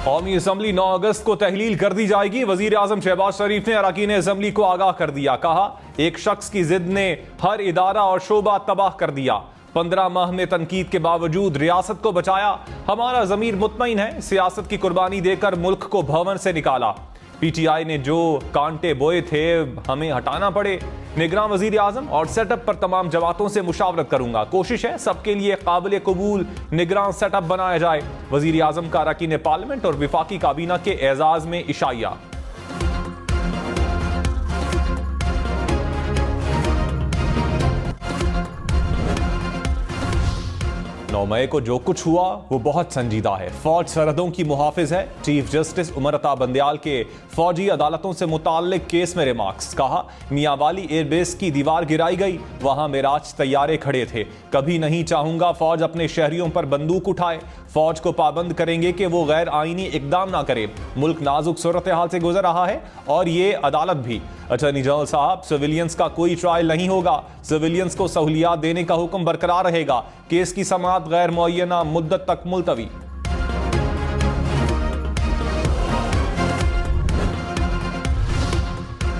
कौमी असम्बली 9 अगस्त को तहलील कर दी जाएगी। वजीर आजम शहबाज शरीफ ने अरकान असम्बली को आगाह कर दिया। कहा, एक शख्स की जिद ने हर इदारा और शोबा तबाह कर दिया। 15 माह में तनकीद के बावजूद रियासत को बचाया। हमारा ज़मीर मुतमईन है, सियासत की कुर्बानी देकर मुल्क को भंवर से निकाला। PTI ने जो कांटे बोए थे हमें हटाना पड़े। निगरान वजीर आजम और सेटअप पर तमाम जमातों से मुशावरत करूंगा। कोशिश है सबके लिए काबिल कबूल निगरान सेटअप बनाया जाए। वजीर आजम का अरकान पार्लियामेंट और विफाकी काबीना के एजाज में इशाया। 9 मई को जो कुछ हुआ वो बहुत संजीदा है। फौज सरहदों की मुहाफिज है। चीफ जस्टिस उमर अता बंदयाल के फौजी अदालतों से मुताल्लिक केस में रिमार्क्स। कहा, मियांवाली एयरबेस की दीवार गिराई गई, वहां मिराज तैयारे खड़े थे। कभी नहीं चाहूंगा फौज अपने शहरियों पर बंदूक उठाए। फौज को पाबंद करेंगे कि वो गैर आईनी इकदाम ना करे। मुल्क नाजुक सूरत हाल से गुजर रहा है और ये अदालत भी। अटॉर्नी जनरल साहब, सिविलियंस का कोई ट्रायल नहीं होगा। सिविलियंस को सहूलियात देने का हुक्म बरकरार रहेगा। केस की समाअत गैर मुअय्यना मुद्दत तक मुलतवी।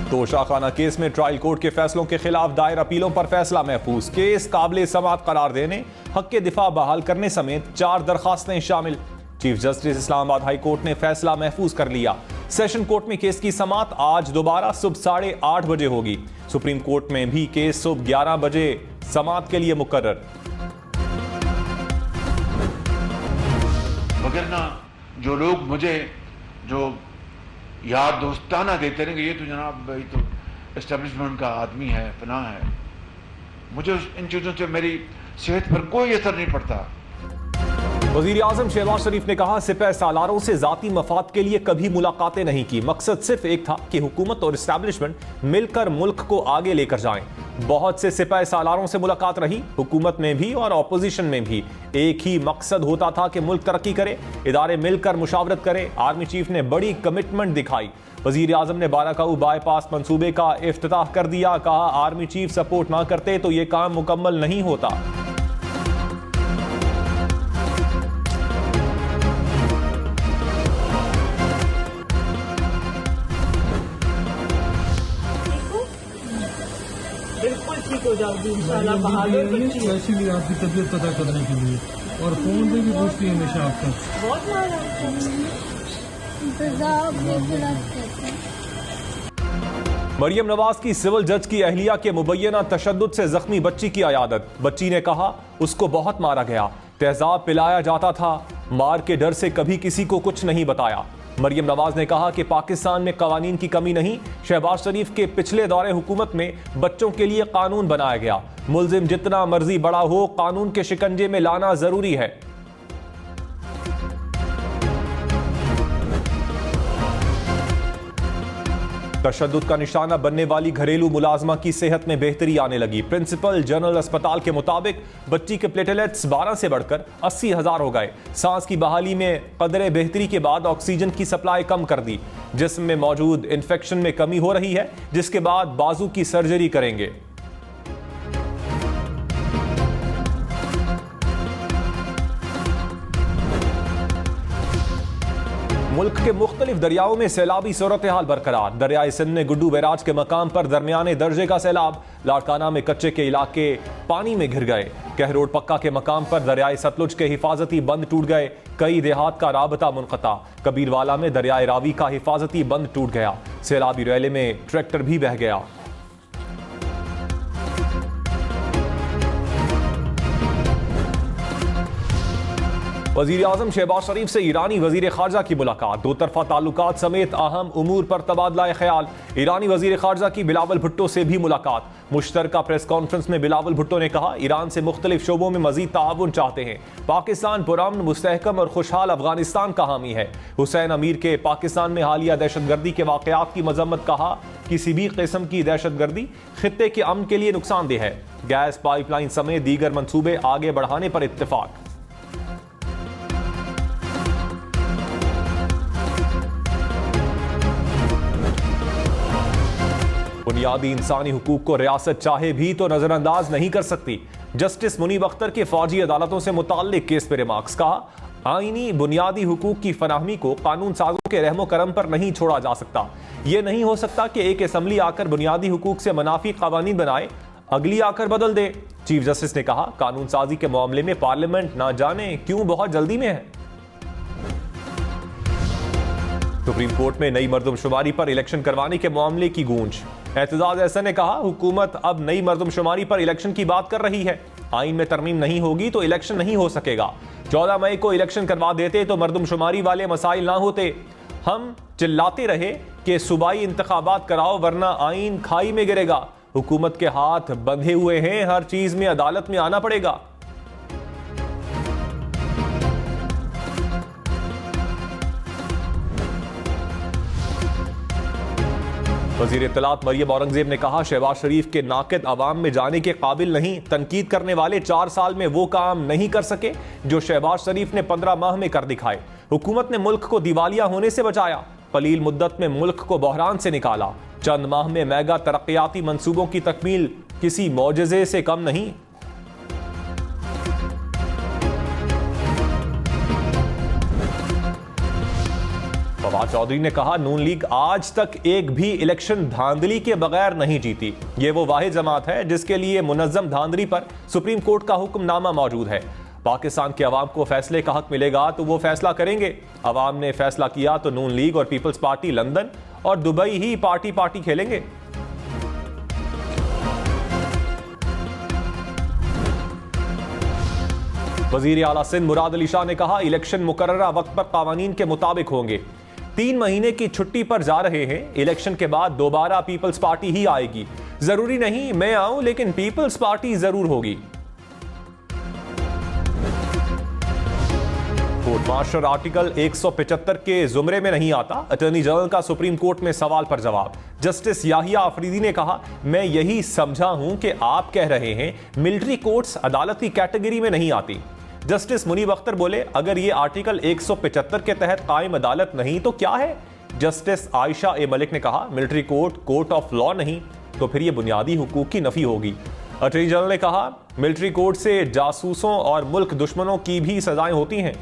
तोशाखाना केस में ट्रायल कोर्ट के फैसलों के खिलाफ दायर अपीलों पर फैसला महफूज। केस काबिल समाअत करार देने, हक के दिफा बहाल करने समेत 4 दरखास्तें शामिल। Chief justice Islamabad high court ने फैसला महफूज कर लिया। सेशन कोर्ट में केस की समाअत आज दोबारा सुबह 8:30 बजे होगी। सुप्रीम कोर्ट में भी केस सुबह 11 बजे समाअत के लिए मुकर्रर। मगर ना जो लोग मुझे जो यार दोस्ताना देते रहेंगे, ये तो जनाब भाई तो एस्टेब्लिशमेंट का आदमी है, फना है, मुझे इन चीज़ों से मेरी सेहत पर कोई असर नहीं पड़ता। वजीर आजम शहबाज शरीफ ने कहा, सिपह सालारों से जाती मफाद के लिए कभी मुलाकातें नहीं की। मकसद सिर्फ एक था कि हुकूमत और एस्टेब्लिशमेंट मिलकर मुल्क को आगे लेकर जाएं। बहुत से सिपह सालारों से मुलाकात रही, हुकूमत में भी और अपोजिशन में भी। एक ही मकसद होता था कि मुल्क तरक्की करे, इदारे मिलकर मुशावरत करे। आर्मी चीफ ने बड़ी कमिटमेंट दिखाई। वजीर आजम ने बाराकाऊ बाईपास मंसूबे का इफ्तिताह कर दिया। कहा, आर्मी चीफ सपोर्ट ना करते तो यह काम मुकम्मल नहीं होता। बिल्कुल ठीक हो जाओगी इंशाल्लाह। बहादुर बच्ची है। इसीलिए आपकी तबीयत पता करने के लिए और फोन पे भी पूछती है हमेशा आपका। बहुत मरियम नवाज की सिविल जज की अहलिया के मुबैना तशद्दुद से जख्मी बच्ची की अयादत। बच्ची ने कहा, उसको बहुत मारा गया, तेजाब पिलाया जाता था, मार के डर से कभी किसी को कुछ नहीं बताया। मरियम नवाज ने कहा कि पाकिस्तान में कवानीन की कमी नहीं। शहबाज शरीफ के पिछले दौरे हुकूमत में बच्चों के लिए कानून बनाया गया। मुल्जिम जितना मर्जी बड़ा हो, कानून के शिकंजे में लाना जरूरी है। तशद्दुद का निशाना बनने वाली घरेलू मुलाजमा की सेहत में बेहतरी आने लगी। प्रिंसिपल जनरल अस्पताल के मुताबिक बच्ची के प्लेटलेट्स 12 से बढ़कर 80,000 हो गए। सांस की बहाली में कदरे बेहतरी के बाद ऑक्सीजन की सप्लाई कम कर दी। जिस्म में मौजूद इन्फेक्शन में कमी हो रही है, जिसके बाद बाजू की सर्जरी करेंगे। मुल्क के मुख्तलिफ दरियाओं में सैलाबी सूरत हाल बरकरार। दरियाए सिंध में गुड्डू बैराज के मकाम पर दरमियाने दर्जे का सैलाब। लाड़काना में कच्चे के इलाके पानी में घिर गए। कहरोड पक्का के मकाम पर दरियाए सतलुज के हिफाजती बंद टूट गए। कई देहात का राबता मुनक़ता। कबीरवाला में दरियाए रावी का हिफाजती बंद टूट गया। सैलाबी रैले में ट्रैक्टर भी बह गया। वजीर आजम शहबाज शरीफ से ईरानी वजीर खारजा की मुलाकात। दो तरफा ताल्लुकात समेत अहम उमूर पर तबादला ख्याल। ईरानी वजीर खारजा की बिलावल भुट्टो से भी मुलाकात। मुश्तरका प्रेस कॉन्फ्रेंस में बिलावल भुट्टो ने कहा, ईरान से मुख्तलिफ शोबों में मजीद ताउन चाहते हैं। पाकिस्तान पुरअमन, मुस्तहकम और खुशहाल अफगानिस्तान का हामी है। हुसैन अमीर के पाकिस्तान में हालिया दहशतगर्दी के वाकयात की मजम्मत। कहा, किसी भी किस्म की दहशतगर्दी खित्ते के अमन के लिए नुकसानदेह है। गैस पाइपलाइन समेत दीगर मंसूबे आगे बढ़ाने पर इत्तेफाक। बुनियादी इंसानी हुकूक को रियासत चाहे भी तो नजरअंदाज नहीं कर सकती। जस्टिस मुनीब अख्तर के फौजी अदालतों से मुताल्लिक केस पर रिमार्क्स। कहा, आईनी बुनियादी हुकूक की फराहमी को कानून साजों के रहमो करम पर नहीं छोड़ा जा सकता। यह नहीं हो सकता कि एक असम्बली आकर बुनियादी हुकूक से मुनाफी कवानीन बनाए, अगली आकर बदल दे। चीफ जस्टिस ने कहा, कानून साजी के मामले में पार्लियामेंट ना जाने क्यों बहुत जल्दी में है। सुप्रीम कोर्ट में नई मर्दमशुमारी पर इलेक्शन करवाने के मामले की गूंज। एतजाज अहसन ने कहा, हुकूमत अब नई मर्दमशुमारी पर इलेक्शन की बात कर रही है। आइन में तरमीम नहीं होगी तो इलेक्शन नहीं हो सकेगा। 14 मई को इलेक्शन करवा देते तो मर्दमशुमारी वाले मसाइल ना होते। हम चिल्लाते रहे कि सूबाई इंतखाबात कराओ वरना आइन खाई में गिरेगा। हुकूमत के हाथ बंधे हुए हैं, हर चीज में अदालत में आना पड़ेगा। वजीर इत्तलात मरियम औरंगजेब ने कहा, शहबाज शरीफ के नाकिद अवाम में जाने के काबिल नहीं। तनकीद करने वाले 4 साल में वो काम नहीं कर सके जो शहबाज शरीफ ने 15 माह में कर दिखाए। हुकूमत ने मुल्क को दिवालिया होने से बचाया, कलील मुद्दत में मुल्क को बहरान से निकाला। चंद माह में मेगा तरक्याती मंसूबों की तकमील किसी मौजज़े से कम नहीं। फवाद चौधरी ने कहा, नून लीग आज तक एक भी इलेक्शन धांधली के बगैर नहीं जीती। ये वो वाहिद जमात है जिसके लिए मुनज़्ज़म धांधली पर सुप्रीम कोर्ट का हुक्मनामा मौजूद है। पाकिस्तान के अवाम को फैसले का हक मिलेगा तो वो फैसला करेंगे। अवाम ने फैसला किया तो नून लीग और पीपल्स पार्टी लंदन और दुबई ही पार्टी पार्टी खेलेंगे। वजीर आला सिंध मुराद अली शाह ने कहा, इलेक्शन मुकर्ररा वक्त पर कावानीन के मुताबिक होंगे। 3 महीने की छुट्टी पर जा रहे हैं। इलेक्शन के बाद दोबारा पीपल्स पार्टी ही आएगी। जरूरी नहीं मैं आऊं, लेकिन पीपल्स पार्टी जरूर होगी। कोर्ट मार्शल आर्टिकल 175 के जुमरे में नहीं आता। अटॉर्नी जनरल का सुप्रीम कोर्ट में सवाल पर जवाब। जस्टिस याहिया अफरीदी ने कहा, मैं यही समझा हूं कि आप कह रहे हैं मिलिट्री कोर्ट्स अदालती कैटेगरी में नहीं आती। जस्टिस मुनीब अख्तर बोले, अगर ये आर्टिकल 175 के तहत कायम अदालत नहीं तो क्या है। जस्टिस आयशा ए मलिक ने कहा, military court court of law नहीं तो फिर ये बुनियादी हुकूक की नफी होगी। अटॉर्नी जनरल ने कहा, मिलिट्री कोर्ट से जासूसों और मुल्क दुश्मनों की भी सजाएं होती हैं।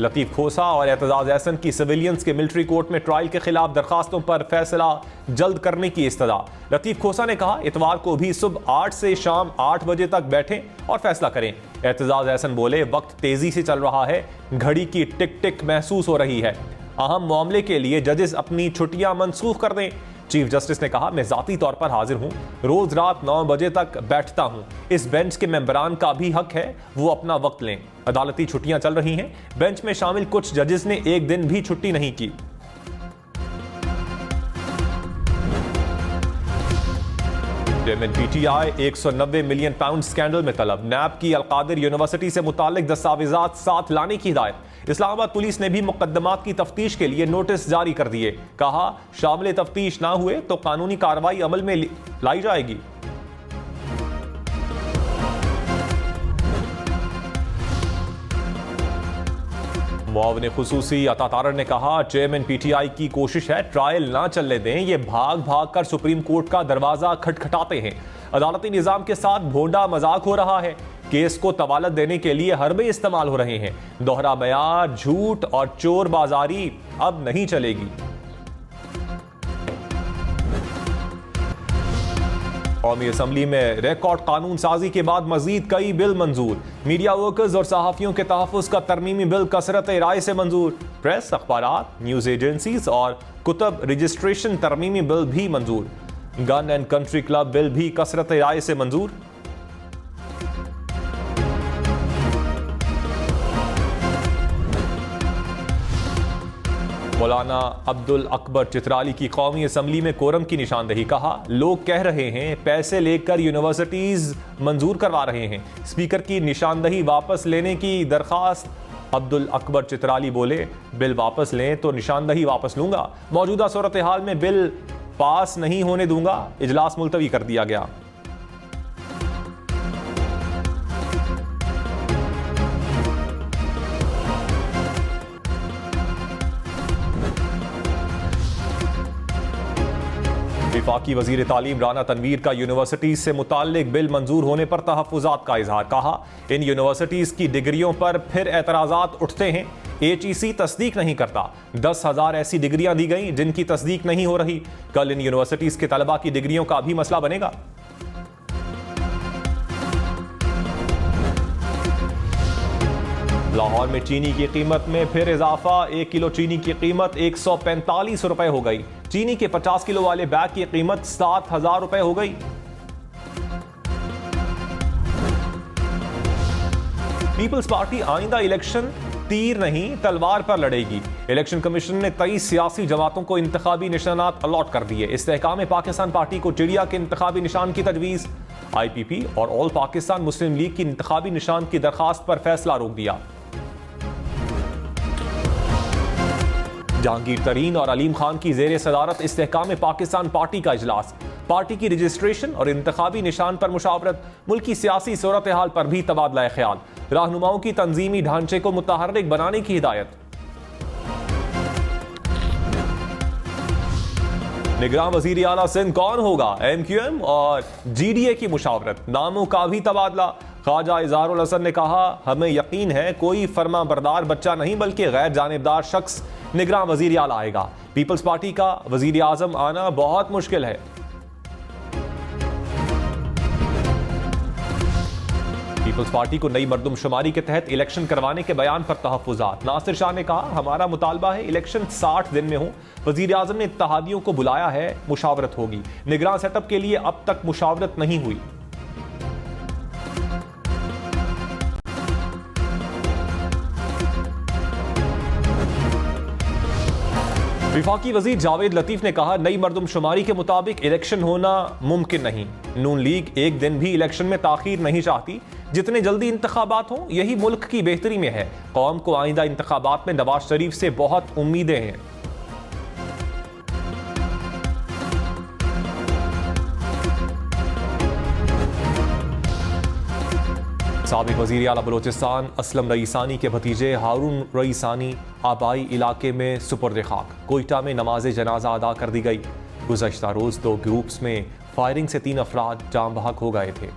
लतीफ खोसा और एतजाज अहसन की सिविलियंस के मिलिट्री कोर्ट में ट्रायल के खिलाफ दरखास्तों पर फैसला जल्द करने की इस्तदा। लतीफ खोसा ने कहा, इतवार को भी सुबह 8 से शाम 8 बजे तक बैठें और फैसला करें। एतजाज अहसन बोले, वक्त तेजी से चल रहा है, घड़ी की टिक टिक महसूस हो रही है। अहम मामले के लिए जजेस अपनी छुट्टियां मनसूख कर दें। चीफ जस्टिस ने कहा, मैं जाती तौर पर हाजिर हूं, रोज रात 9 बजे तक बैठता हूं। इस बेंच के मेंबरान का भी हक है वो अपना वक्त लें। अदालती छुट्टियां चल रही हैं। बेंच में शामिल कुछ जजेस ने एक दिन भी छुट्टी नहीं की। Chairman PTI 190 million pound scandal में तलब। नैब की अलकादिर यूनिवर्सिटी से मुतालिक दस्तावेजात साथ लाने की हिदायत। इस्लामाबाद पुलिस ने भी मुकदमात की तफ्तीश के लिए नोटिस जारी कर दिए। कहा, शामिल तफ्तीश ना हुए तो कानूनी कार्रवाई अमल में लाई जाएगी। मुआविन खुसूसी अता तारर ने कहा, चेयरमैन पीटीआई की कोशिश है ट्रायल ना चलने दें। ये भाग भाग कर सुप्रीम कोर्ट का दरवाजा खटखटाते हैं। अदालती निजाम के साथ भोंडा मजाक हो रहा है। केस को तवालत देने के लिए हरबे इस्तेमाल हो रहे हैं। दोहरा बयान, झूठ और चोर बाजारी अब नहीं चलेगी। कौमी असम्बली में रिकॉर्ड कानून साजी के बाद मजीद कई बिल मंजूर। मीडिया वर्कर्स और सहाफियों के तहफ़्फ़ुज़ का तरमीमी बिल कसरत राय से मंजूर। प्रेस, अखबारात, न्यूज़ एजेंसीज और कुतब रजिस्ट्रेशन तरमीमी बिल भी मंजूर। Gun and country club bill भी कसरत राय से मंजूर। मौलाना अब्दुल अकबर चित्राली की कौमी असम्बली में कोरम की निशानदही। कहा, लोग कह रहे हैं पैसे लेकर यूनिवर्सिटीज मंजूर करवा रहे हैं। स्पीकर की निशानदही वापस लेने की दरखास्त। अब्दुल अकबर चित्राली बोले, बिल वापस लें तो निशानदही वापस लूंगा। मौजूदा सूरत हाल में बिल पास नहीं होने दूंगा। इजलास मुलतवी कर दिया गया। वफाकी वजीर तालीम राना तनवीर का यूनिवर्सिटीज से मुताल्लिक बिल मंजूर होने पर तहफ़्फ़ुज़ात का इजहार। कहा, इन यूनिवर्सिटीज की डिग्रियों पर फिर एतराज़ात उठते हैं। HEC तस्दीक नहीं करता। 10,000 ऐसी डिग्रियां दी गई जिनकी तस्दीक नहीं हो रही। कल इन यूनिवर्सिटीज के तलबा की डिग्रियों का भी मसला बनेगा। लाहौर में चीनी की कीमत में फिर इजाफा। 1 किलो चीनी की कीमत 145 रुपए हो गई। चीनी के 50 किलो वाले बैग की कीमत 7,000 रुपए हो गई। पीपल्स पार्टी आइंदा इलेक्शन तीर नहीं तलवार पर लड़ेगी। इलेक्शन कमीशन ने 23 सियासी जमातों को इंतखाबी निशानात अलॉट कर दिए। इस्तेहकाम पाकिस्तान पार्टी को चिड़िया के इंतखाबी निशान की तजवीज़। IPP और ऑल पाकिस्तान मुस्लिम लीग की इंतखाबी निशान की दरखास्त पर फैसला रोक दिया। जहांगीर तरीन और अलीम खान की जेर सदारत इस्तेहकाम पाकिस्तान पार्टी का इजलास। पार्टी की रजिस्ट्रेशन और इंतखाबी निशान पर मुशावरत। मुल्की सियासी सूरत हाल पर भी तबादला ख्याल। रहनुमाओं की तंजीमी ढांचे को मुतहर्रिक बनाने की हिदायत। निगरान वजीर आला सिंध कौन होगा? MQM और GDA की मुशावरत। नामों का भी तबादला। ख्वाजा इज़हारुल हसन ने कहा, हमें यकीन है कोई फर्मा बरदार बच्चा नहीं बल्कि गैर जानिबदार शख्स निगरान वजीर आला आएगा। पीपल्स पार्टी का वजीर आजम आना बहुत मुश्किल है। पीपल्स पार्टी को नई मर्दमशुमारी के तहत इलेक्शन करवाने के बयान पर तहफ़्फ़ुज़ात। नासिर शाह ने कहा, हमारा मुतालबा है इलेक्शन 60 दिन में हो। वजीर आजम ने इत्तेहादियों को बुलाया है, मुशावरत होगी। निगरान सेटअप के लिए अब तक मुशावरत नहीं हुई। विफाकी वजीर जावेद लतीफ ने कहा, नई मर्दमशुमारी के मुताबिक इलेक्शन होना मुमकिन नहीं। नून लीग एक दिन भी इलेक्शन में ताखीर नहीं चाहती। जितने जल्दी इंतखाबात हों यही मुल्क की बेहतरी में है। कौम को आइंदा इंतखाबात में नवाज शरीफ से बहुत उम्मीदें हैं। साबिक वज़ीर आला बलोचिस्तान असलम रईसानी के भतीजे हारून रईसानी आबाई इलाके में सुपुर्द खाक। कोयटा में नमाज जनाजा अदा कर दी गई। गुज़श्ता रोज 2 ग्रुप्स में फायरिंग से 3 अफराद जाम बहक हो गए थे।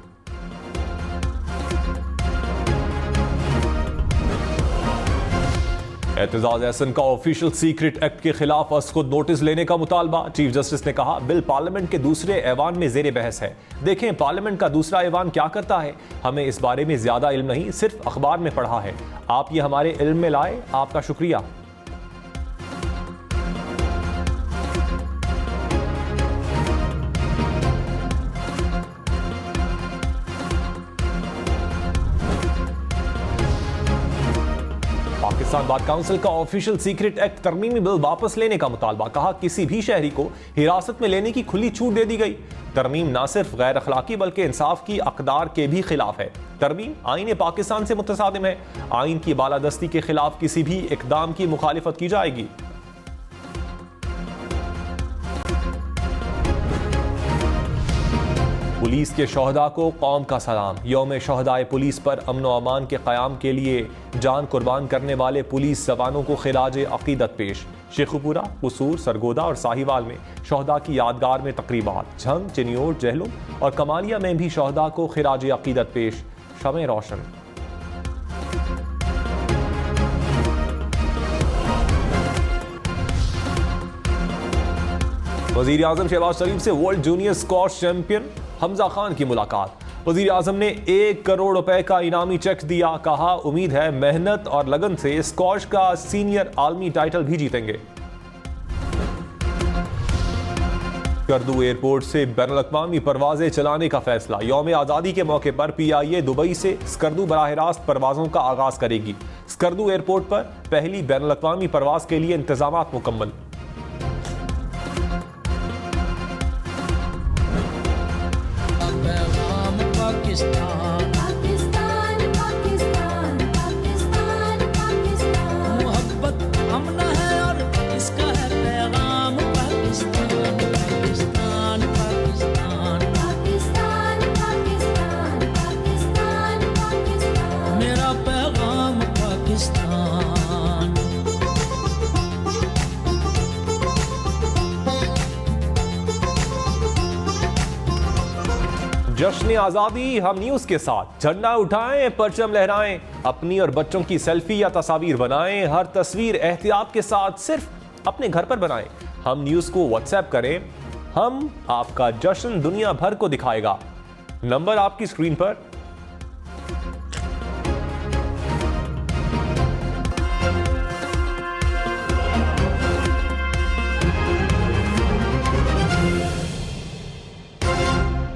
एतजाज एहसन का ऑफिशियल सीक्रेट एक्ट के खिलाफ खुद नोटिस लेने का मुतालबा। चीफ जस्टिस ने कहा, बिल पार्लियामेंट के दूसरे ऐवान में जेर बहस है। देखें पार्लियामेंट का दूसरा ऐवान क्या करता है। हमें इस बारे में ज्यादा इल्म नहीं, सिर्फ अखबार में पढ़ा है। आप ये हमारे इल्म में लाए, आपका शुक्रिया। पाकिस्तान बार काउंसिल का ऑफिशियल सीक्रेट एक्ट तरमीमी बिल वापस लेने का मुतालबा। कहा, किसी भी शहरी को हिरासत में लेने की खुली छूट दे दी गई। तरमीम न सिर्फ गैर अखलाकी बल्कि इंसाफ की अकदार के भी खिलाफ है। तरमीम आईन पाकिस्तान से मुतसादिम है। आइन की बालादस्ती के खिलाफ किसी भी इकदाम की मुखालिफत की जाएगी। पुलिस के शोहदा को कौम का सलाम। यौम शोहदाए पुलिस पर अमन व अमान के क़याम के लिए जान कुर्बान करने वाले पुलिस जवानों को खिराज अकीदत पेश। शेखुपुरा, कसूर, सरगोदा और साहिवाल में शोहदा की यादगार में तकरीबात। झंग, चिनियोट, जहलुम और कमालिया में भी शोहदा को खिराज अकीदत पेश। शमे रोशन। वज़ीर आज़म शहबाज शरीफ से world junior squash champion Hamza Khan की मुलाकात। वज़ीर आज़म ने 1 करोड़ रुपए का इनामी चेक दिया। कहा, उम्मीद है मेहनत और लगन से स्क्वॉश का सीनियर आलमी टाइटल भी जीतेंगे। स्कर्दू एयरपोर्ट से बैनुल-अक़वामी परवाजें चलाने का फैसला। यौम आज़ादी के मौके पर PIA दुबई से स्कर्दू बराह रास्त परवाजों का आगाज करेगी। स्कर्दू एयरपोर्ट पर पहली बैनुल-अक़वामी परवाज के लिए इंतजामात मुकम्मल। जश्न आजादी हम न्यूज के साथ। झंडा उठाएं, परचम लहराएं, अपनी और बच्चों की सेल्फी या तस्वीर बनाएं। हर तस्वीर एहतियात के साथ सिर्फ अपने घर पर बनाएं। हम न्यूज को व्हाट्सएप करें, हम आपका जश्न दुनिया भर को दिखाएगा। नंबर आपकी स्क्रीन पर।